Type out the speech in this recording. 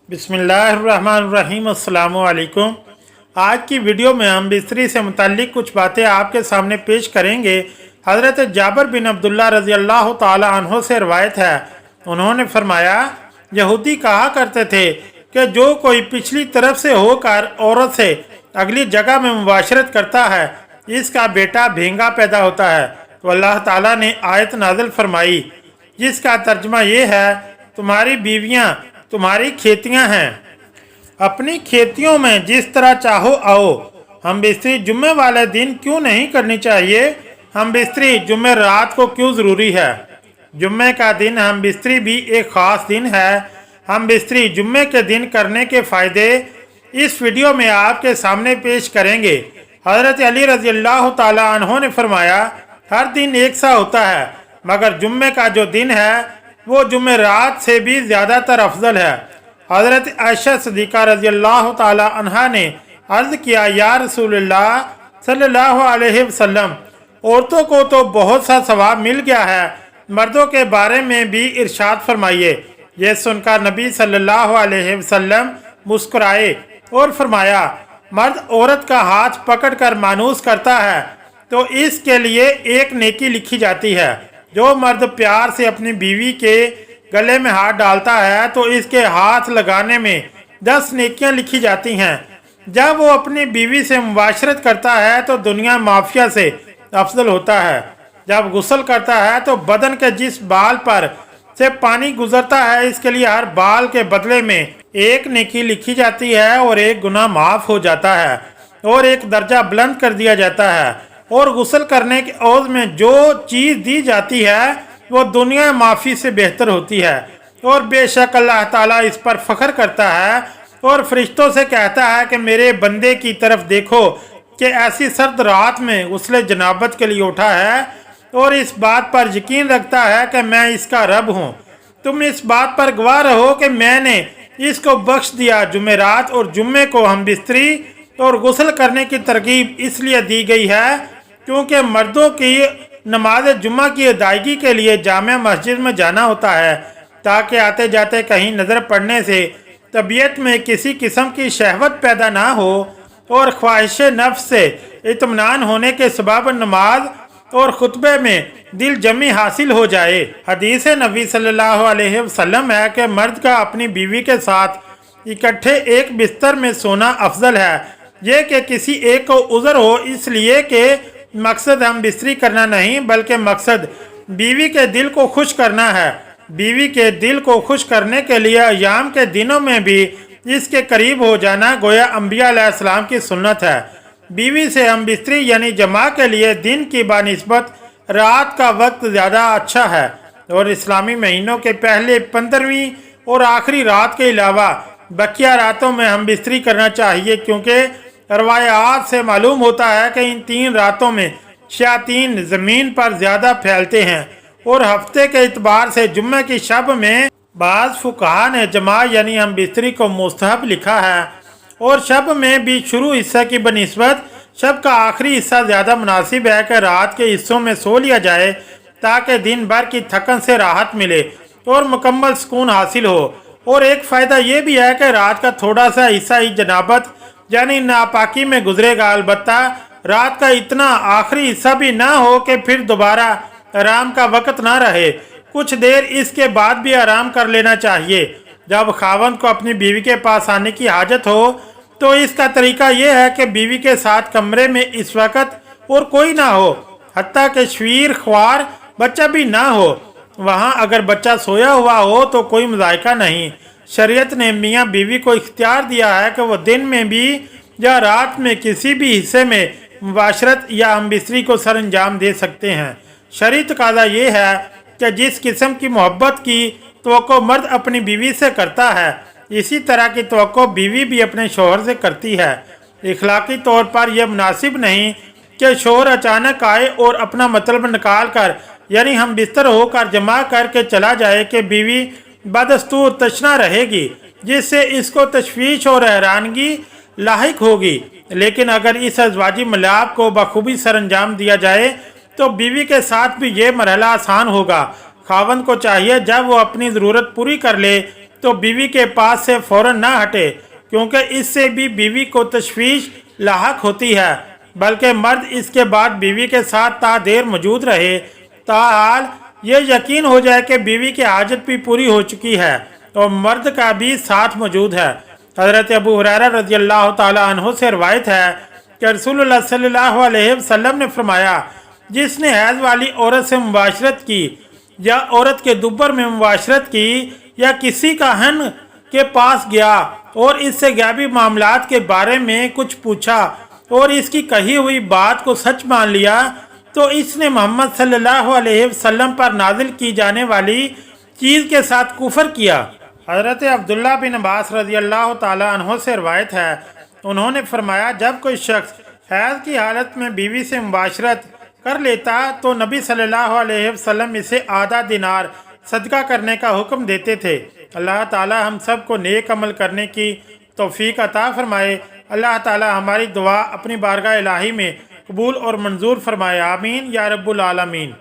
बिस्मिल्लाहिर्रहमानिर्रहीम। अस्सलाम वालेकुम। आज की वीडियो में हम बिस्तरी से मुताल्लिक़ कुछ बातें आपके सामने पेश करेंगे। हज़रत जाबिर बिन अब्दुल्लाह रज़ी अल्लाह ताला अन्हो से रवायत है, उन्होंने फरमाया, यहूदी कहा करते थे कि जो कोई पिछली तरफ से होकर औरत से अगली जगह में मुबाशरत करता है इसका बेटा भेंगा पैदा होता है। तो अल्लाह ताला ने आयत नाज़िल फरमाई जिसका तर्जमा ये है, तुम्हारी बीवियाँ तुम्हारी खेतियां हैं, अपनी खेतियों में जिस तरह चाहो आओ। हम बिस्तरी जुम्मे वाले दिन क्यों नहीं करनी चाहिए? हम बिस्तरी जुम्मे रात को क्यों ज़रूरी है? जुम्मे का दिन हम बिस्तरी भी एक ख़ास दिन है। हम बिस्तरी जुम्मे के दिन करने के फ़ायदे इस वीडियो में आपके सामने पेश करेंगे। हज़रत अली रज़ी अल्लाह ताला अन्हो ने फरमाया, हर दिन एक सा होता है मगर जुम्मे का जो दिन है वो जुम्मे रात से भी ज़्यादातर अफजल है। हज़रत आयशा सिद्दीक़ा रज़ी अल्लाह ताला अन्हा ने अर्ज़ किया, या रसूलल्लाह सल्लल्लाहु अलैहि वसल्लम, औरतों को तो बहुत सा सवाब मिल गया है, मर्दों के बारे में भी इरशाद फरमाइए। यह सुनकर नबी सल्लल्लाहु अलैहि वसल्लम मुस्कुराए और फरमाया, मर्द औरत का हाथ पकड़कर मानूस करता है तो इसके लिए एक नेकी लिखी जाती है। जो मर्द प्यार से अपनी बीवी के गले में हाथ डालता है तो इसके हाथ लगाने में 10 नेकियां लिखी जाती हैं। जब वो अपनी बीवी से मुबाशरत करता है तो दुनिया माफिया से अफजल होता है। जब गुस्ल करता है तो बदन के जिस बाल पर से पानी गुजरता है इसके लिए हर बाल के बदले में एक नेकी लिखी जाती है और एक गुनाह माफ़ हो जाता है और एक दर्जा बुलंद कर दिया जाता है। और गुस्ल करने के औज़ में जो चीज़ दी जाती है वो दुनिया माफ़ी से बेहतर होती है। और बेशक अल्लाह ताला इस पर फ़ख्र करता है और फरिश्तों से कहता है कि मेरे बंदे की तरफ देखो कि ऐसी सर्द रात में गुस्ल जनाबत के लिए उठा है और इस बात पर यकीन रखता है कि मैं इसका रब हूँ। तुम इस बात पर गवाह रहो कि मैंने इसको बख्श दिया। जुमेरात और जुम्मे को हम बिस्तरी और गुस्ल करने की तरकीब इसलिए दी गई है क्योंकि मर्दों की नमाज जुम्मा की अदायगी के लिए जामिया मस्जिद में जाना होता है ताकि आते जाते कहीं नज़र पड़ने से तबीयत में किसी किस्म की शहवत पैदा ना हो और ख्वाहिश नफ्स से इत्मीनान होने के सबब नमाज और खुतबे में दिल जमी हासिल हो जाए। हदीस नबी सल्लल्लाहु अलैहि वसल्लम है कि मर्द का अपनी बीवी के साथ इकट्ठे एक बिस्तर में सोना अफजल है। ये कि किसी एक को उज़र हो इसलिए कि मकसद हम बिस्तरी करना नहीं बल्कि मकसद बीवी के दिल को खुश करना है। बीवी के दिल को खुश करने के लिए अयाम के दिनों में भी इसके करीब हो जाना गोया अम्बिया अलैहिस्सलाम की सुन्नत है। बीवी से हम बिस्तरी यानी जमा के लिए दिन की बानिस्बत रात का वक्त ज़्यादा अच्छा है और इस्लामी महीनों के पहले 15वीं और आखिरी रात के अलावा बकिया रातों में हम बिस्तरी करना चाहिए क्योंकि रवायात से मालूम होता है कि इन 3 रातों में शयातीन ज़मीन पर ज़्यादा फैलते हैं। और हफ्ते के एतबार से जुम्मे की शब में बाज़ फुक़हा ने जमा यानी हम बिस्तरी को मुस्तहब लिखा है और शब में भी शुरू हिस्सा की बनिस्बत शब का आखिरी हिस्सा ज़्यादा मुनासिब है कि रात के हिस्सों में सो लिया जाए ताकि दिन भर की थकन से राहत मिले और मुकम्मल सुकून हासिल हो। और एक फ़ायदा ये भी है कि रात का थोड़ा सा हिस्सा ही जनाबत यानी नापाकी में गुजरेगा, अलबत्ता रात का इतना आखिरी हिस्सा भी ना हो कि फिर दोबारा आराम का वक़्त ना रहे। कुछ देर इसके बाद भी आराम कर लेना चाहिए। जब खावंद को अपनी बीवी के पास आने की हाजत हो तो इसका तरीका यह है कि बीवी के साथ कमरे में इस वक्त और कोई ना हो, हत्ता कि शवीर ख्वार बच्चा भी ना हो। वहाँ अगर बच्चा सोया हुआ हो तो कोई मज़ायका नहीं। शरीयत ने मियाँ बीवी को इख्तियार दिया है कि वह दिन में भी या रात में किसी भी हिस्से में मुबाशरत या हम बिस्तरी को सर अंजाम दे सकते हैं। शरई तकाज़ा ये है कि जिस किस्म की मोहब्बत की तवक्को मर्द अपनी बीवी से करता है इसी तरह की तवक्को बीवी भी अपने शोहर से करती है। इखलाकी तौर पर यह मुनासिब नहीं कि शोहर अचानक आए और अपना मतलब निकाल कर यानी हम बिस्तर होकर जमा करके चला जाए कि बीवी बदस्तूर तशना रहेगी जिससे इसको तशवीश और हैरानगी लाहिक होगी। लेकिन अगर इस अज़वाजी मिलाप को बखूबी सर अंजाम दिया जाए तो बीवी के साथ भी ये मरहला आसान होगा। खावंद को चाहिए जब वो अपनी ज़रूरत पूरी कर ले तो बीवी के पास से फौरन ना हटे, क्योंकि इससे भी बीवी को तशवीश लाहक होती है, बल्कि मर्द इसके बाद बीवी के साथ ता देर मौजूद रहे, ताहाल ये यकीन हो जाए कि बीवी की हाजत भी पूरी हो चुकी है और मर्द का भी साथ मौजूद है। हज़रत अबू हुरैरा रज़ियल्लाहु ताला अन्हु से रवायत है कि रसूलुल्लाह सल्लल्लाहु अलैहि वसल्लम ने फरमाया, जिसने हैज़ वाली औरत से मुबाशरत की या औरत के दुबर में मुबाशरत की या किसी का हन के पास गया और इससे गैबी मामलात के बारे में कुछ पूछा और इसकी कही हुई बात को सच मान लिया, तो इसने मोहम्मद सल्लल्लाहु अलैहि वसल्लम पर नाजिल की जाने वाली चीज़ के साथ कुफर किया। हज़रत अब्दुल्ला बिन अब्बास रज़ियल्लाहु ताला अन्हु से रवायत है, उन्होंने फरमाया, जब कोई शख्स हैज़ की हालत में बीवी से मुबाशरत कर लेता तो नबी सल्लल्लाहु अलैहि वसल्लम इसे आधा दिनार सदका करने का हुक्म देते थे। अल्लाह ताला हम सब को नेक अमल करने की तौफीक अता फरमाए। अल्लाह ताला हमारी दुआ अपनी बारगाह इलाही में कबूल और मंजूर फरमाए। आमीन या रब्बुल आलमीन।